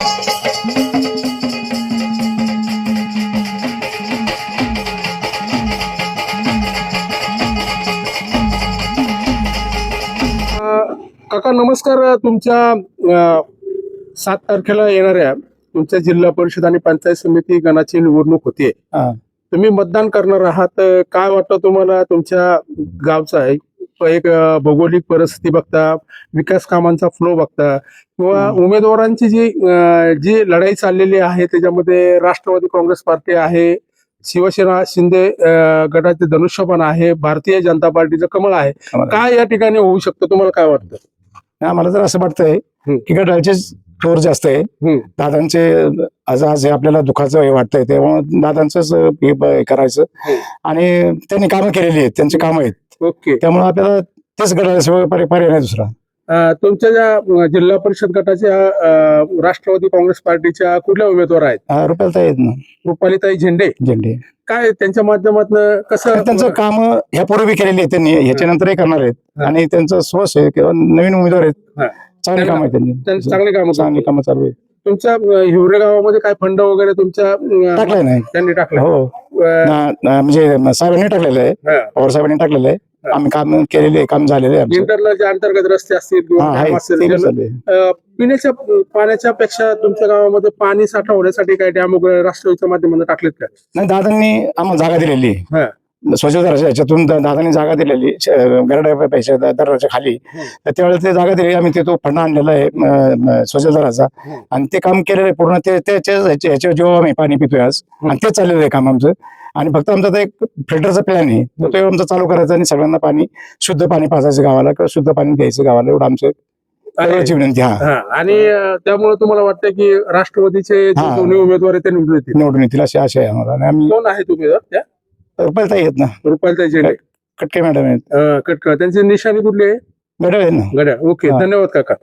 काका नमस्कार. तुमच्या 7 तारखेला येणाऱ्या तुमच्या जिल्हा परिषद आणि पंचायत समिती गणाची निवडणूक होते. तुम्ही मतदान करणार आहात. काय वाटतं तुम्हाला? तुमच्या गावचा एक भौगोलिक परिस्थिती बघता, विकास कामांचा फ्लो बघता किंवा उमेदवारांची जी लढाई चाललेली आहे त्याच्यामध्ये राष्ट्रवादी काँग्रेस पार्टी आहे, शिवसेना शिंदे गटाचे धनुष्यबाण आहे, भारतीय जनता पार्टीचं कमळ आहे. काय या ठिकाणी होऊ शकतं तुम्हाला काय वाटतं? मला तर असं वाटतंय की गडाचे जोर जास्त आहे. दादांचे आज आपल्याला दुःखाचं हे वाटतंय तेव्हा दादांचंच हे करायचं आणि त्यांनी कामं केलेली आहेत, त्यांची कामं आहेत. ओके. त्यामुळे आपल्याला तेच गडाशिवाय पर्याय नाही दुसरा. तुमच्या ज्या जिल्हा परिषद गटाच्या राष्ट्रवादी काँग्रेस पार्टीच्या कुठल्या उमेदवार आहेत? रुपालीताई आहेत ना. रुपालीताई झेंडे. काय त्यांच्या माध्यमातून कसं त्यांचं काम ह्यापूर्वी केलेली आहेत त्यांनी, ह्याच्यानंतरही करणार आहेत आणि त्यांचं स्वस आहे किंवा नवीन उमेदवार आहेत, चांगली काम आहे त्यांनी, चांगली कामं चालू आहेत. तुमच्या हिवरे गावामध्ये काय फंड वगैरे तुमच्या टाकलाय नाही? त्यांनी टाकलं. हो, म्हणजे साहेबांनी टाकलेलं आहे, पवार साहेबांनी टाकलेलं आहे. आम्ही काम केलेले, काम झालेले आहे. इंटरनल जे अंतर्गत रस्ते असतील पिण्याच्या पाण्याच्या पेक्षा तुमच्या गावामध्ये पाणी साठवण्यासाठी काय डॅम वगैरे राष्ट्रवादीच्या माध्यमातून टाकलेत का? नाही, दादांनी आम्हाला जागा दिलेली स्वच्छता याच्यातून दादांनी जागा दिलेली गरडा पैसे दराच्या खाली. त्यावेळेस ते जागा दिली, आम्ही तो फंड आणलेला आहे स्वच्छता आणि ते काम केलेलं आहे पूर्ण. ह्याच्या जेव्हा आम्ही पाणी पितोय आज आणि तेच चाललेलं आहे काम आमचं. आणि फक्त आमचा एक फिल्टरचा प्लॅन आहे, तो आमचा चालू करायचा आणि सगळ्यांना पाणी शुद्ध पाणी पाजायचं गावाला किंवा शुद्ध पाणी द्यायचं गावाला, एवढं आमचं विनंती. आणि त्यामुळे तुम्हाला वाटतं की राष्ट्रवादीचे दोन्ही उमेदवार ते निवडून येतील अशी आशा आहे आम्हाला. आणि आम्ही कोण आहेत उमेदवार? त्या रुपालीताई आहेत ना. रुपालीताई झेंडे कटके मॅडम आहेत. कटका. त्यांची निशाणी कुठली आहे? घड्याळ आहे ना. घड्याळ. ओके. धन्यवाद काका.